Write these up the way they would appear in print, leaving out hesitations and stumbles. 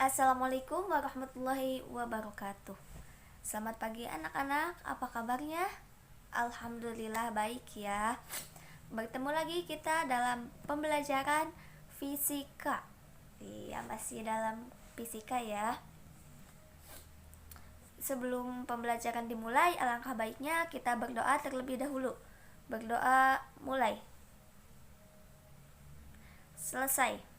Assalamualaikum warahmatullahi wabarakatuh. Selamat pagi anak-anak, apa kabarnya? Alhamdulillah baik ya. Bertemu lagi kita dalam pembelajaran fisika. Iya, masih dalam fisika ya. Sebelum pembelajaran dimulai, alangkah baiknya kita berdoa terlebih dahulu. Berdoa mulai. Selesai.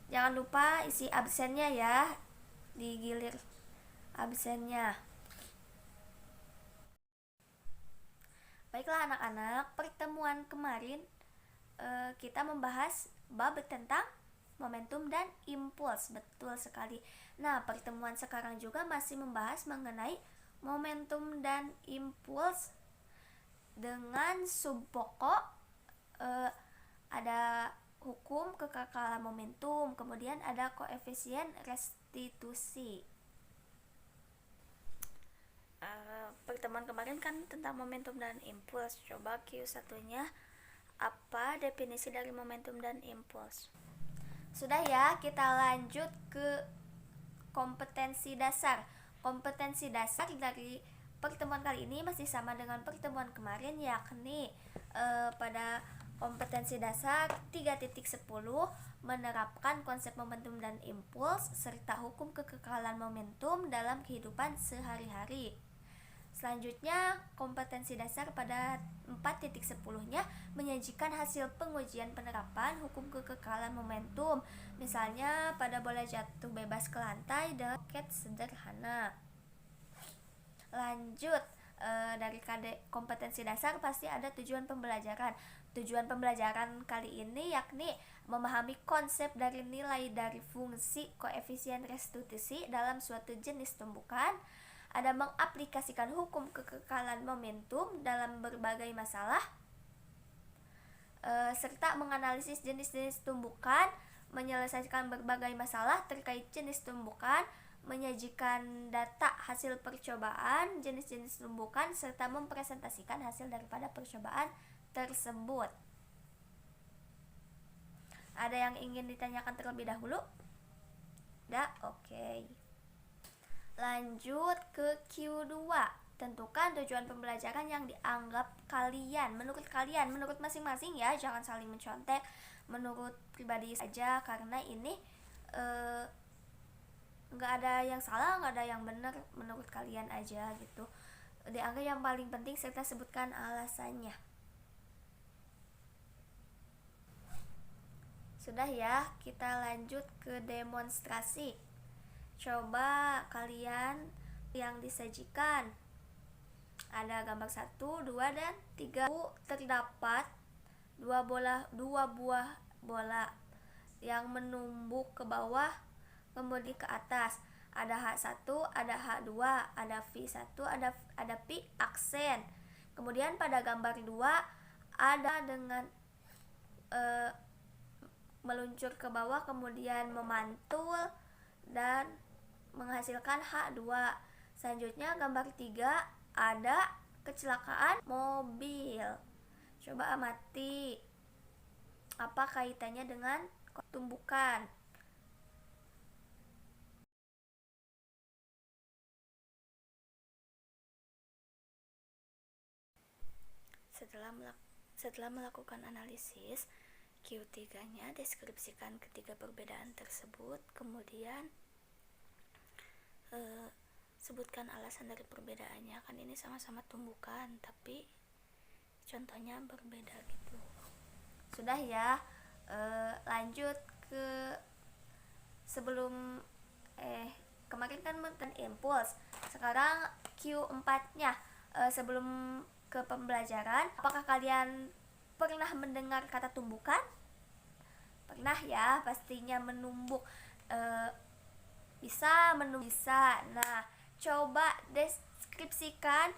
Jangan lupa isi absennya ya, digilir absennya. Baiklah anak-anak, pertemuan kemarin kita membahas bab tentang momentum dan impuls. Betul sekali. Nah, pertemuan sekarang juga masih membahas mengenai momentum dan impuls dengan subpokok ada hukum kekekalan momentum, kemudian ada koefisien restitusi. Pertemuan kemarin kan tentang momentum dan impuls. Coba Q1-nya, apa definisi dari momentum dan impuls? Sudah ya, kita lanjut ke kompetensi dasar. Kompetensi dasar dari pertemuan kali ini masih sama dengan pertemuan kemarin, yakni pada kompetensi dasar 3.10 menerapkan konsep momentum dan impuls serta hukum kekekalan momentum dalam kehidupan sehari-hari. Selanjutnya, kompetensi dasar pada 4.10-nya menyajikan hasil pengujian penerapan hukum kekekalan momentum, misalnya pada bola jatuh bebas ke lantai dengan roket sederhana. Lanjut, dari kompetensi dasar pasti ada tujuan pembelajaran. Tujuan pembelajaran kali ini yakni memahami konsep dari nilai dari fungsi koefisien restitusi dalam suatu jenis tumbukan, ada mengaplikasikan hukum kekekalan momentum dalam berbagai masalah, serta menganalisis jenis-jenis tumbukan, menyelesaikan berbagai masalah terkait jenis tumbukan, menyajikan data hasil percobaan jenis-jenis tumbukan, serta mempresentasikan hasil daripada percobaan tersebut. Ada yang ingin ditanyakan terlebih dahulu? Udah, oke. Lanjut ke Q2. Tentukan tujuan pembelajaran yang dianggap kalian, menurut masing-masing ya, jangan saling mencontek, menurut pribadi saja, karena ini nggak ada yang salah, nggak ada yang benar, menurut kalian aja gitu. Dianggap yang paling penting serta sebutkan alasannya. Sudah ya, kita lanjut ke demonstrasi. Coba kalian yang disajikan ada gambar 1, 2, dan 3. Terdapat dua buah bola yang menumbuk ke bawah kemudian ke atas. Ada H1, ada H2, ada V1, ada P aksen. Kemudian pada gambar 2 ada dengan meluncur ke bawah kemudian memantul dan menghasilkan H2. Selanjutnya gambar 3 ada kecelakaan mobil. Coba amati apa kaitannya dengan tumbukan. Setelah melakukan analisis, Q3-nya deskripsikan ketiga perbedaan tersebut, kemudian sebutkan alasan dari perbedaannya. Kan ini sama-sama tumbukan, tapi contohnya berbeda gitu. Sudah ya, lanjut ke sebelum kemarin kan tentang impuls. Sekarang Q4-nya, sebelum ke pembelajaran, apakah kalian pernah mendengar kata tumbukan? Pernah ya, pastinya menumbuk. Bisa. Nah, coba deskripsikan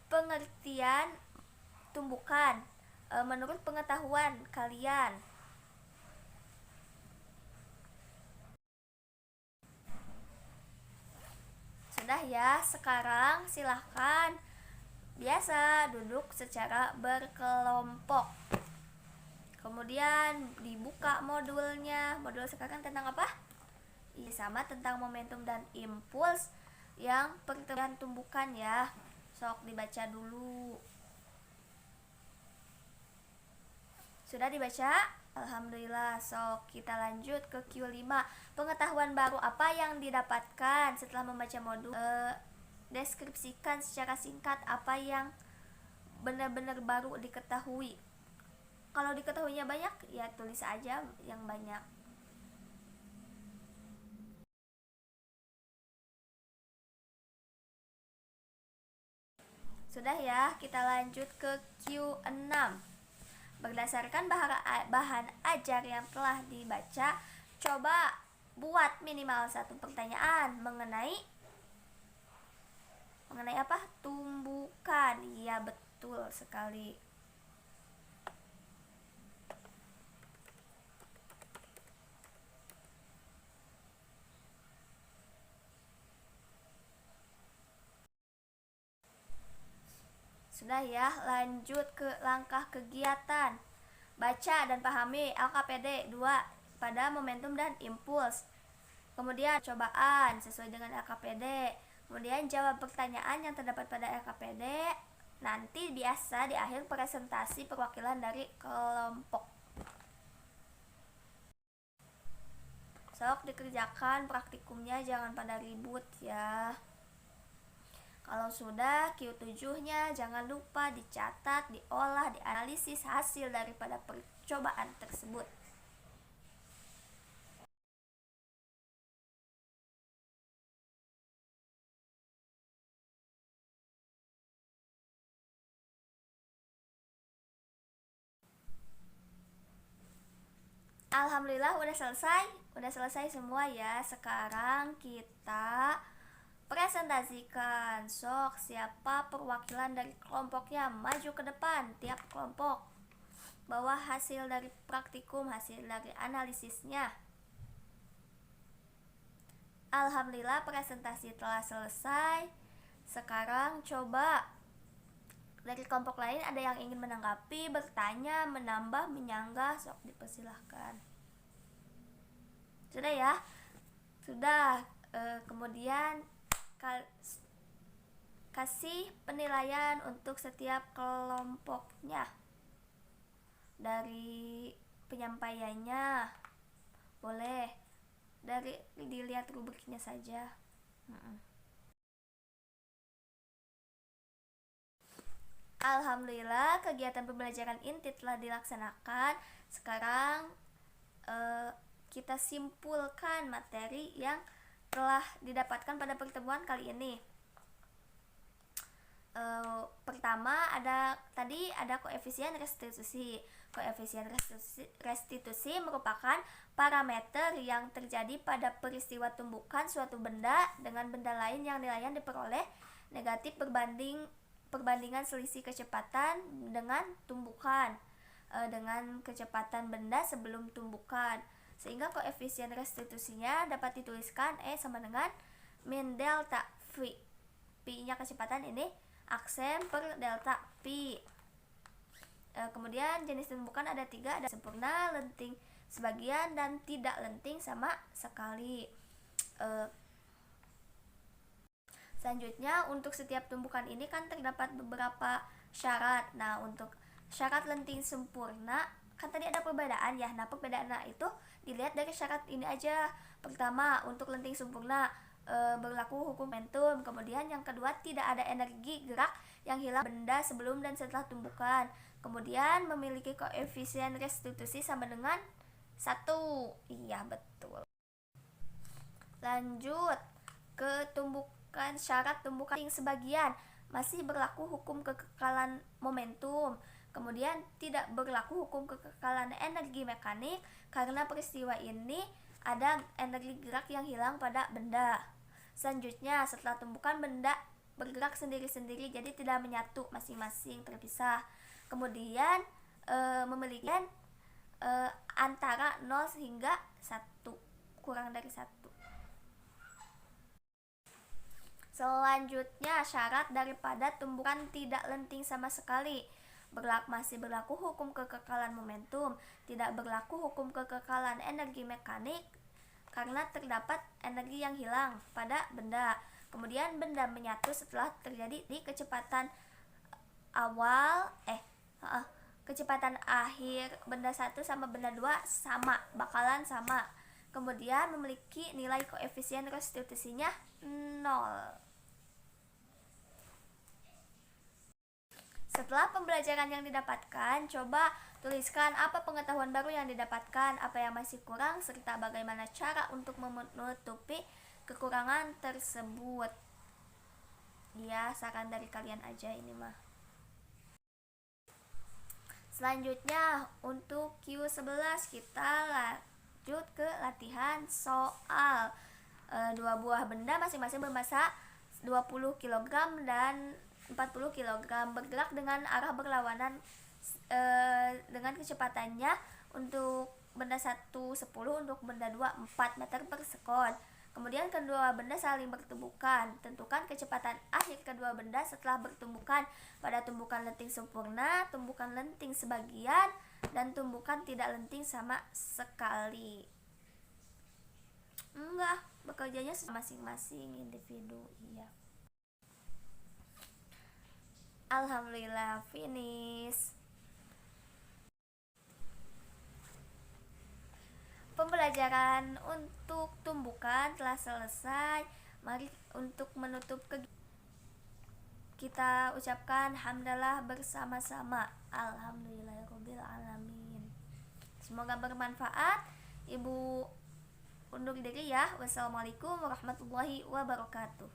pengertian tumbukan menurut pengetahuan kalian. Sudah ya, sekarang silahkan biasa duduk secara berkelompok. Kemudian dibuka modulnya. Modul sekarang tentang apa? Ini sama tentang momentum dan impuls yang pertemuan tumbukan ya. Sok dibaca dulu. Sudah dibaca? Alhamdulillah. Sok kita lanjut ke Q5. Pengetahuan baru apa yang didapatkan setelah membaca modul? Deskripsikan secara singkat apa yang benar-benar baru diketahui. Kalau diketahuinya banyak, ya tulis aja yang banyak. Sudah ya, kita lanjut ke Q6. Berdasarkan bahan ajar yang telah dibaca, coba buat minimal satu pertanyaan mengenai apa? Tumbukan. Iya, betul sekali. Sudah ya, lanjut ke langkah kegiatan. Baca dan pahami LKPD 2 pada momentum dan impuls. Kemudian cobaan sesuai dengan LKPD. Kemudian jawab pertanyaan yang terdapat pada LKPD. Nanti biasa di akhir presentasi perwakilan dari kelompok. Sok dikerjakan praktikumnya, jangan pada ribut ya. Kalau sudah, Q7-nya jangan lupa dicatat, diolah, dianalisis hasil daripada percobaan tersebut. Alhamdulillah udah selesai semua ya. Sekarang kita presentasikan. Sok siapa perwakilan dari kelompoknya maju ke depan. Tiap kelompok bawa hasil dari praktikum, hasil dari analisisnya. Alhamdulillah presentasi telah selesai. Sekarang coba dari kelompok lain ada yang ingin menanggapi, bertanya, menambah, menyanggah, sok dipersilahkan. Sudah ya? Sudah. Kemudian kasih penilaian untuk setiap kelompoknya dari penyampaiannya. Boleh dari dilihat rubriknya saja. Alhamdulillah kegiatan pembelajaran inti telah dilaksanakan. Sekarang kita simpulkan materi yang telah didapatkan pada pertemuan kali ini. Pertama tadi ada koefisien restitusi. Koefisien restitusi merupakan parameter yang terjadi pada peristiwa tumbukan suatu benda dengan benda lain yang nilainya diperoleh negatif perbandingan selisih kecepatan dengan tumbukan dengan kecepatan benda sebelum tumbukan, sehingga koefisien restitusinya dapat dituliskan E sama dengan min delta V. P-nya kecepatan ini aksen per delta P. Kemudian jenis tumbukan ada 3, ada sempurna, lenting sebagian, dan tidak lenting sama sekali. Selanjutnya untuk setiap tumbukan ini kan terdapat beberapa syarat. Nah, untuk syarat lenting sempurna kan tadi ada perbedaan ya. Nah, perbedaan itu dilihat dari syarat ini aja. Pertama, untuk lenting sempurna berlaku hukum momentum. Kemudian yang kedua, tidak ada energi gerak yang hilang benda sebelum dan setelah tumbukan. Kemudian memiliki koefisien restitusi sama dengan 1. Iya, betul. Lanjut ke tumbukan, syarat tumbukan sebagian masih berlaku hukum kekekalan momentum. Kemudian tidak berlaku hukum kekekalan energi mekanik karena peristiwa ini ada energi gerak yang hilang pada benda. Selanjutnya, setelah tumbukan benda bergerak sendiri-sendiri, jadi tidak menyatu, masing-masing terpisah. Kemudian memiliki antara 0 hingga 1, kurang dari 1. Selanjutnya, syarat daripada tumbukan tidak lenting sama sekali. Masih berlaku hukum kekekalan momentum, tidak berlaku hukum kekekalan energi mekanik, karena terdapat energi yang hilang pada benda. Kemudian benda menyatu setelah terjadi di kecepatan kecepatan akhir benda satu sama benda dua bakalan sama. Kemudian memiliki nilai koefisien restitusinya 0. Setelah pembelajaran yang didapatkan, coba tuliskan apa pengetahuan baru yang didapatkan, apa yang masih kurang, serta bagaimana cara untuk menutupi kekurangan tersebut. Ya, saran dari kalian aja ini mah. Selanjutnya untuk Q11 kita lanjut ke latihan soal. 2 buah benda masing-masing bermassa 20 kg dan 40 kg bergerak dengan arah berlawanan dengan kecepatannya. Untuk benda 1 10, untuk benda 2 4 meter per sekon. Kemudian kedua benda saling bertumbukan. Tentukan kecepatan akhir kedua benda setelah bertumbukan pada tumbukan lenting sempurna, tumbukan lenting sebagian, dan tumbukan tidak lenting sama sekali. Enggak, bekerjanya masing-masing individu. Iya. Alhamdulillah finish. Pembelajaran untuk tumbukan telah selesai. Mari untuk menutup kita ucapkan hamdalah bersama-sama. Alhamdulillahirabbil alamin. Semoga bermanfaat. Ibu undur diri ya. Wassalamualaikum warahmatullahi wabarakatuh.